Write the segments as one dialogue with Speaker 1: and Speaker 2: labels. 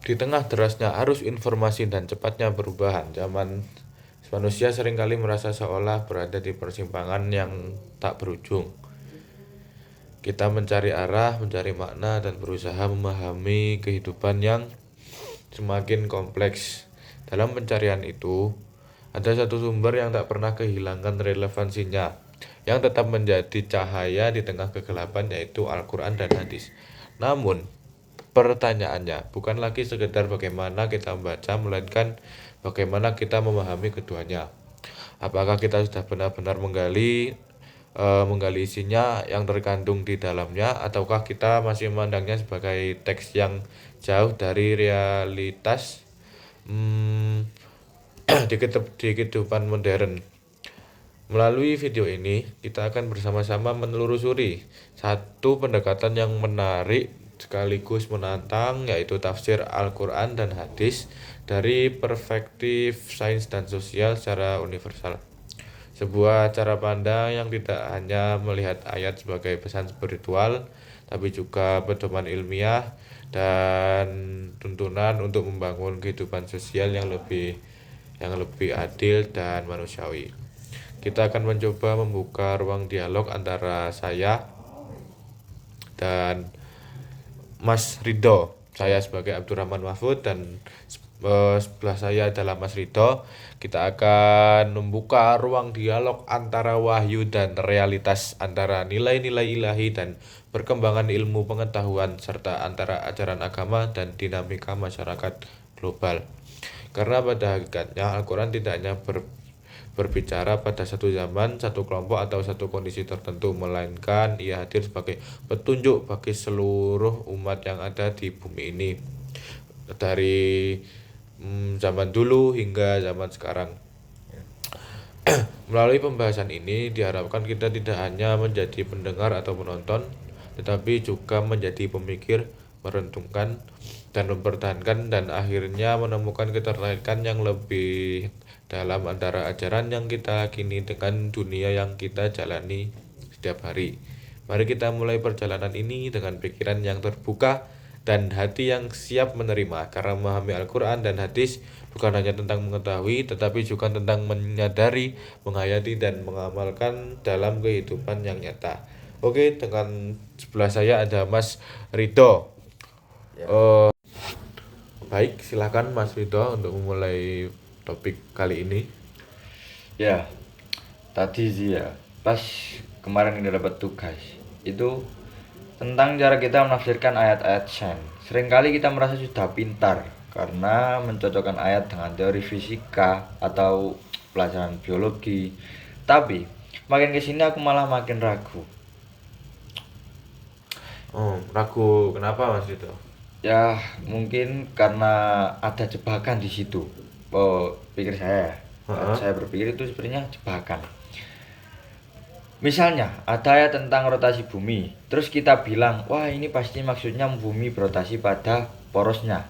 Speaker 1: Di tengah derasnya arus informasi dan cepatnya perubahan zaman, manusia seringkali merasa seolah berada di persimpangan yang tak berujung. Kita mencari arah, mencari makna, dan berusaha memahami kehidupan yang semakin kompleks. Dalam pencarian itu, ada satu sumber yang tak pernah kehilangan relevansinya, yang tetap menjadi cahaya di tengah kegelapan, yaitu Al-Quran dan hadis. Namun, pertanyaannya bukan lagi sekedar bagaimana kita membaca, melainkan bagaimana kita memahami keduanya. Apakah kita sudah benar-benar menggali isinya yang terkandung di dalamnya, ataukah kita masih memandangnya sebagai teks yang jauh dari realitas hmm, di kehidupan modern. Melalui video ini, kita akan bersama-sama menelusuri satu pendekatan yang menarik sekaligus menantang, yaitu tafsir Al-Quran dan hadis dari perspektif sains dan sosial secara universal. Sebuah cara pandang yang tidak hanya melihat ayat sebagai pesan spiritual, tapi juga pedoman ilmiah dan tuntunan untuk membangun kehidupan sosial yang lebih adil dan manusiawi. Kita akan mencoba membuka ruang dialog antara saya dan Mas Ridho. Saya sebagai Abdurrahman Mahfud dan sebelah saya adalah Mas Ridho. Kita akan membuka ruang dialog antara wahyu dan realitas, antara nilai-nilai ilahi dan perkembangan ilmu pengetahuan, serta antara ajaran agama dan dinamika masyarakat global. Karena pada hakikatnya Al-Quran tidak hanya berbicara pada satu zaman, satu kelompok, atau satu kondisi tertentu, melainkan ia hadir sebagai petunjuk bagi seluruh umat yang ada di bumi ini, dari zaman dulu hingga zaman sekarang. Melalui pembahasan ini diharapkan kita tidak hanya menjadi pendengar atau penonton, tetapi juga menjadi pemikir, merenungkan, dan mempertahankan, dan akhirnya menemukan keterkaitan yang lebih dalam antara ajaran yang kita yakini dengan dunia yang kita jalani setiap hari. Mari kita mulai perjalanan ini dengan pikiran yang terbuka dan hati yang siap menerima, karena memahami Al-Quran dan hadis bukan hanya tentang mengetahui, tetapi juga tentang menyadari, menghayati, dan mengamalkan dalam kehidupan yang nyata. Oke, dengan sebelah saya ada Mas Ridho.
Speaker 2: Ya,
Speaker 1: Baik, silakan Mas Ridho untuk memulai topik kali ini.
Speaker 2: ya, tadi sih ya, pas kemarin kita dapat tugas itu tentang cara kita menafsirkan ayat-ayat sains. Seringkali kita merasa sudah pintar karena mencocokkan ayat dengan teori fisika atau pelajaran biologi. Tapi makin kesini aku malah makin ragu.
Speaker 1: Oh, ragu kenapa Mas Ridho?
Speaker 2: Ya, mungkin karena ada jebakan di situ. Oh, pikir saya.
Speaker 1: Heeh.
Speaker 2: Saya berpikir itu sebenarnya jebakan. Misalnya, ada ayat tentang rotasi bumi. Terus kita bilang, wah ini pasti maksudnya bumi berotasi pada porosnya.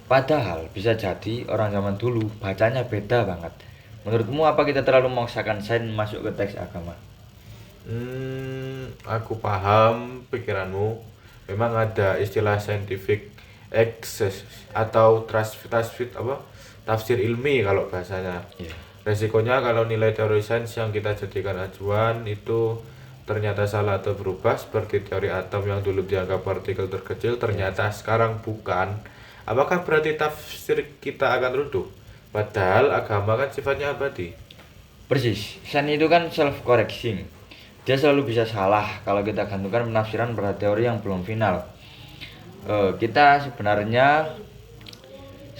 Speaker 2: Padahal bisa jadi orang zaman dulu bacanya beda banget. Menurutmu apa kita terlalu memaksakan sains masuk ke teks agama?
Speaker 1: Aku paham pikiranmu. Memang ada istilah scientific access atau tafsir ilmi kalau bahasanya.
Speaker 2: Iya.
Speaker 1: Resikonya kalau nilai teori sains yang kita jadikan acuan itu ternyata salah atau berubah, seperti teori atom yang dulu dianggap partikel terkecil ternyata sekarang bukan. Apakah berarti tafsir kita akan runtuh? Padahal agama kan sifatnya abadi.
Speaker 2: Persis, sains itu kan self correcting. Dia selalu bisa salah kalau kita gantungkan penafsiran pada teori yang belum final. Kita sebenarnya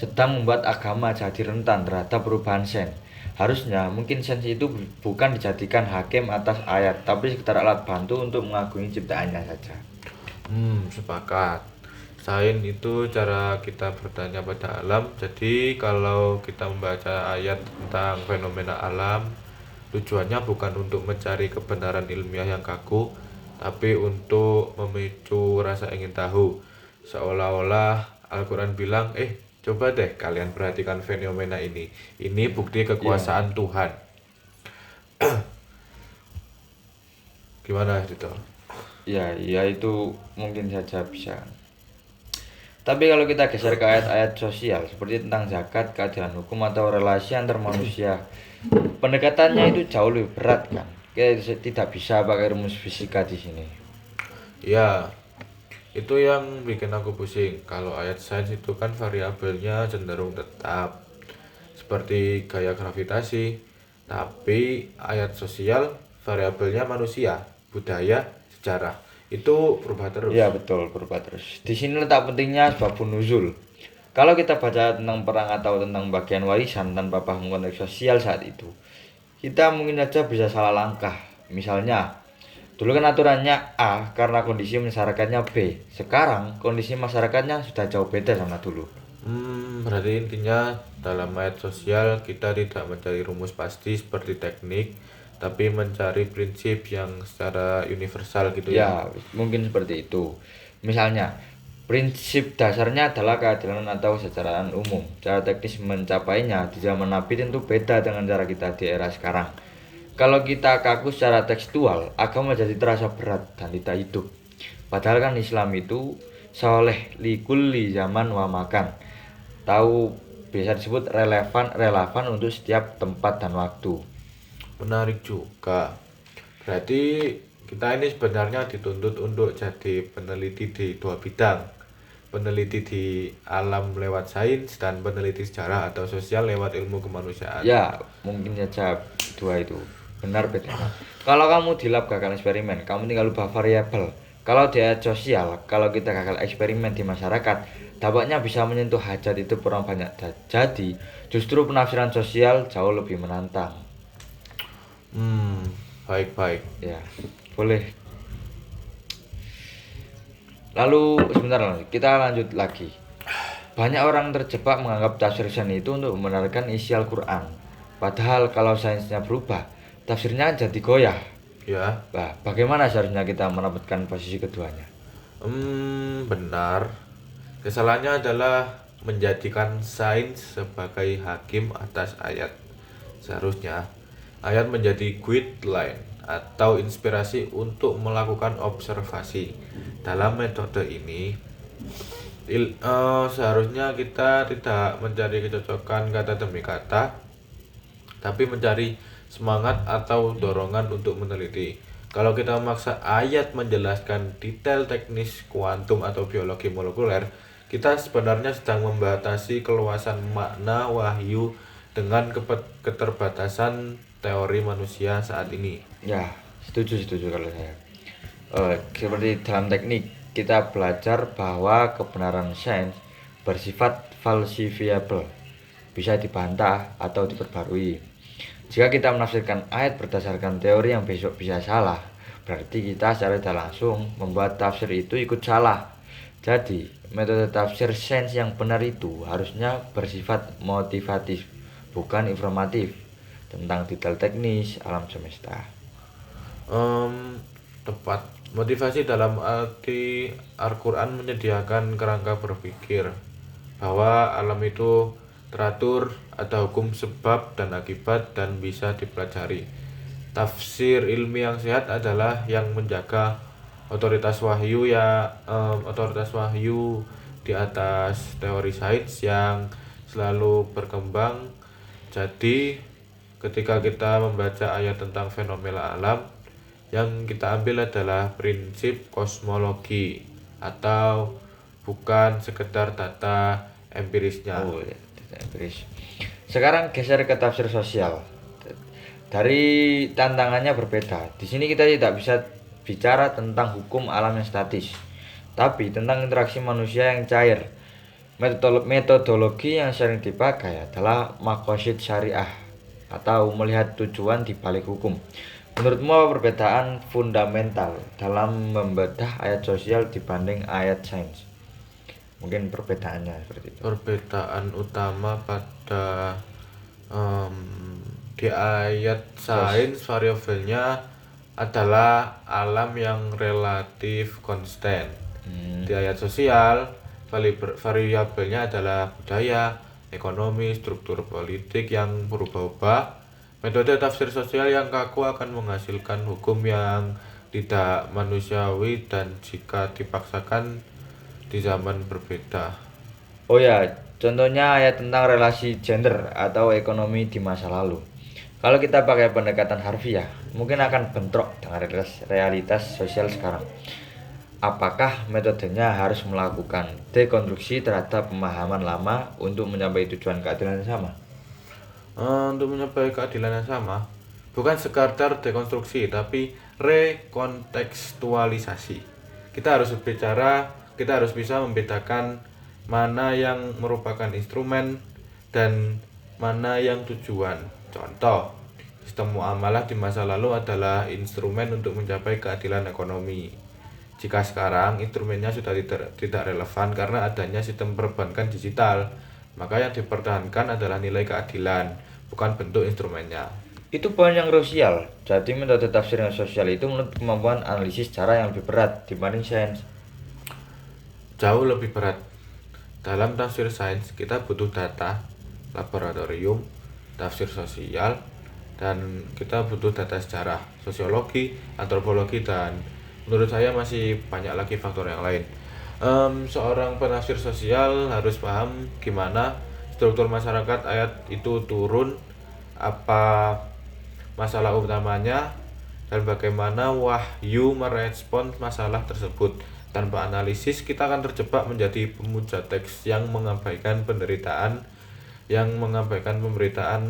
Speaker 2: sedang membuat agama jadi rentan terhadap perubahan sains. Harusnya mungkin sains itu bukan dijadikan hakim atas ayat, tapi sekedar alat bantu untuk mengagumi ciptaannya saja.
Speaker 1: Sepakat. Sains itu cara kita bertanya pada alam. Jadi kalau kita membaca ayat tentang fenomena alam, tujuannya bukan untuk mencari kebenaran ilmiah yang kaku, tapi untuk memicu rasa ingin tahu. Seolah-olah Al-Quran bilang, coba deh kalian perhatikan fenomena ini. Ini bukti
Speaker 2: Iya,
Speaker 1: kekuasaan Tuhan. Gimana itu?
Speaker 2: iya, iya itu mungkin saja bisa. Tapi kalau kita geser ke ayat-ayat sosial seperti tentang zakat, keadilan hukum atau relasi antar manusia, pendekatannya itu jauh lebih berat kan. Kita tidak bisa pakai rumus fisika di sini.
Speaker 1: Ya, itu yang bikin aku pusing. Kalau ayat sains itu kan variabelnya cenderung tetap, seperti gaya gravitasi. Tapi ayat sosial variabelnya manusia, budaya, sejarah. Itu berubah terus.
Speaker 2: Iya betul, berubah terus. Di sini letak pentingnya sebabun nuzul. Kalau kita baca tentang perang atau tentang bagian warisan tanpa paham konteks sosial saat itu, kita mungkin saja bisa salah langkah. Misalnya, dulu kan aturannya A karena kondisi masyarakatnya B. Sekarang kondisi masyarakatnya sudah jauh beda sama dulu.
Speaker 1: Berarti intinya dalam ayat sosial kita tidak mencari rumus pasti seperti teknik, tapi mencari prinsip yang secara universal gitu ya.
Speaker 2: Ya, mungkin seperti itu. Misalnya, prinsip dasarnya adalah keadilan atau kesetaraan umum. Cara teknis mencapainya di zaman Nabi tentu beda dengan cara kita di era sekarang. Kalau kita kaku secara tekstual, agama jadi terasa berat dan tidak hidup. Padahal kan Islam itu soleh likulli zaman wa makan. Tahu bisa disebut relevan untuk setiap tempat dan waktu.
Speaker 1: Menarik juga. Berarti kita ini sebenarnya dituntut untuk jadi peneliti di dua bidang. Peneliti di alam lewat sains dan peneliti sejarah atau sosial lewat ilmu kemanusiaan.
Speaker 2: Ya, mungkin saja dua itu. Benar beda. Kalau kamu di lab gagal eksperimen, kamu tinggal ubah variabel. Kalau di ayat sosial, kalau kita gagal eksperimen di masyarakat, dampaknya bisa menyentuh hajat itu orang banyak. Jadi, justru penafsiran sosial jauh lebih menantang.
Speaker 1: Baik-baik.
Speaker 2: Ya, boleh. Lalu sebentar, kita lanjut lagi. Banyak orang terjebak menganggap tafsir sains itu untuk membenarkan isi Al-Quran. Padahal kalau sainsnya berubah, tafsirnya jadi goyah.
Speaker 1: Ya.
Speaker 2: Nah, bagaimana seharusnya kita menempatkan posisi keduanya?
Speaker 1: Benar. Kesalahannya adalah menjadikan sains sebagai hakim atas ayat. Seharusnya ayat menjadi guideline atau inspirasi untuk melakukan observasi. Dalam metode ini, seharusnya kita tidak mencari kecocokan kata demi kata, tapi mencari semangat atau dorongan untuk meneliti. Kalau kita memaksa ayat menjelaskan detail teknis kuantum atau biologi molekuler, kita sebenarnya sedang membatasi keluasan makna wahyu dengan keterbatasan teori manusia saat ini.
Speaker 2: Ya, setuju kalau saya. Seperti dalam teknik, kita belajar bahwa kebenaran sains bersifat falsifiable, bisa dibantah atau diperbarui. Jika kita menafsirkan ayat berdasarkan teori yang besok bisa salah, berarti kita secara tidak langsung membuat tafsir itu ikut salah. Jadi, metode tafsir sains yang benar itu harusnya bersifat motivatif, bukan informatif, tentang detail teknis alam semesta.
Speaker 1: Tepat. Motivasi dalam arti Al-Quran menyediakan kerangka berpikir bahwa alam itu teratur, ada hukum sebab dan akibat dan bisa dipelajari. Tafsir ilmi yang sehat adalah yang menjaga otoritas wahyu di atas teori sains yang selalu berkembang. Jadi ketika kita membaca ayat tentang fenomena alam, yang kita ambil adalah prinsip kosmologi atau bukan sekedar data empirisnya.
Speaker 2: Oh, ya, data empiris. Sekarang geser ke tafsir sosial. Dari tantangannya berbeda. Di sini kita tidak bisa bicara tentang hukum alam yang statis, tapi tentang interaksi manusia yang cair. Metodologi yang sering dipakai adalah maqasid syariah atau melihat tujuan di balik hukum. Menurutmu apa perbedaan fundamental dalam membedah ayat sosial dibanding ayat sains? Mungkin perbedaannya seperti itu.
Speaker 1: Perbedaan utama pada di ayat sains variabelnya adalah alam yang relatif konstan. Di ayat sosial variabelnya adalah budaya, ekonomi, struktur politik yang berubah-ubah. Metode tafsir sosial yang kaku akan menghasilkan hukum yang tidak manusiawi dan jika di zaman berbeda.
Speaker 2: Oh ya, contohnya ayat tentang relasi gender atau ekonomi di masa lalu. Kalau kita pakai pendekatan harfiah, mungkin akan bentrok dengan realitas sosial sekarang. Apakah metodenya harus melakukan dekonstruksi terhadap pemahaman lama untuk mencapai tujuan keadilan yang sama?
Speaker 1: Untuk mencapai keadilan yang sama, bukan sekadar dekonstruksi, tapi rekontekstualisasi. Kita harus bisa membedakan mana yang merupakan instrumen dan mana yang tujuan. Contoh, sistem muamalah di masa lalu adalah instrumen untuk mencapai keadilan ekonomi. Jika sekarang instrumennya sudah tidak relevan karena adanya sistem perbankan digital, maka yang dipertahankan adalah nilai keadilan, bukan bentuk instrumennya.
Speaker 2: Itu poin yang krusial. Jadi metode tafsir yang sosial itu menurut kemampuan analisis cara yang lebih berat dibanding sains.
Speaker 1: Jauh lebih berat. Dalam tafsir sains, kita butuh data, laboratorium, tafsir sosial, dan kita butuh data sejarah, sosiologi, antropologi, dan menurut saya masih banyak lagi faktor yang lain. Seorang penafsir sosial harus paham gimana struktur masyarakat ayat itu turun, apa masalah utamanya, dan bagaimana wahyu merespon masalah tersebut. Tanpa analisis, kita akan terjebak menjadi pemuja teks yang mengabaikan pemberitaan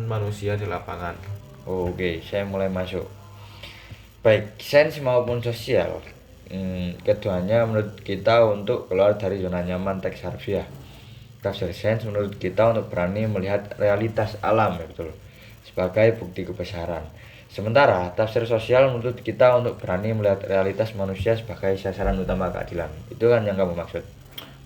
Speaker 1: manusia di lapangan.
Speaker 2: Oke, saya mulai masuk. Baik sains maupun sosial, keduanya menurut kita untuk keluar dari zona nyaman teks harfiah. Tafsir sains menurut kita untuk berani melihat realitas alam, ya betul, sebagai bukti kebesaran. Sementara tafsir sosial menurut kita untuk berani melihat realitas manusia sebagai sasaran utama keadilan. Itu kan yang kamu maksud?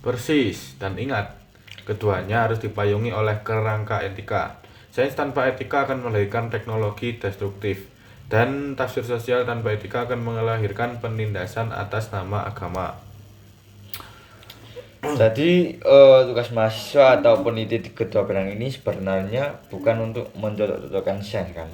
Speaker 1: Persis, dan ingat, keduanya harus dipayungi oleh kerangka etika. Sains tanpa etika akan melahirkan teknologi destruktif, dan tafsir sosial tanpa etika akan melahirkan penindasan atas nama agama.
Speaker 2: Jadi tugas mahasiswa atau peneliti di kedua bidang ini sebenarnya bukan untuk mencocok-cocokkan sains kan,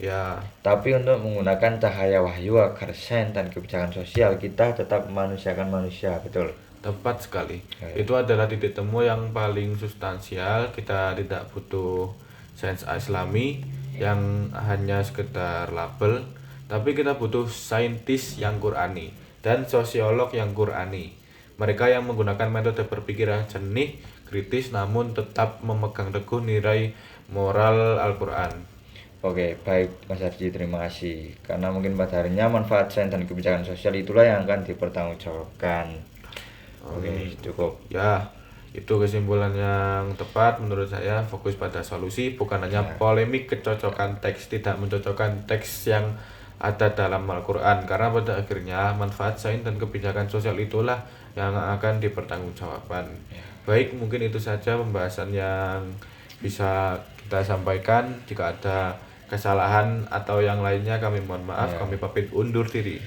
Speaker 1: Ya,
Speaker 2: tapi untuk menggunakan cahaya wahyu agar sains dan kebijakan sosial kita tetap memanusiakan manusia, betul?
Speaker 1: tepat sekali.
Speaker 2: Ya.
Speaker 1: Itu adalah titik temu yang paling substansial. Kita tidak butuh sains Islami yang hanya sekedar label, tapi kita butuh saintis yang Qurani dan sosiolog yang Qurani. Mereka yang menggunakan metode berpikir yang jernih, kritis, namun tetap memegang teguh nilai moral Al-Quran.
Speaker 2: Oke, baik Mas Arji, terima kasih. Karena mungkin pada akhirnya manfaat sains dan kebijakan sosial itulah yang akan dipertanggungjawabkan. Oke, cukup.
Speaker 1: Ya, itu kesimpulan yang tepat menurut saya. Fokus pada solusi, bukan hanya polemik kecocokan teks, tidak mencocokkan teks yang ada dalam Al-Quran. Karena pada akhirnya manfaat sains dan kebijakan sosial itulah yang akan dipertanggungjawabkan. Baik, mungkin itu saja pembahasan yang bisa kita sampaikan. Jika ada kesalahan atau yang lainnya kami mohon maaf, kami pamit undur diri.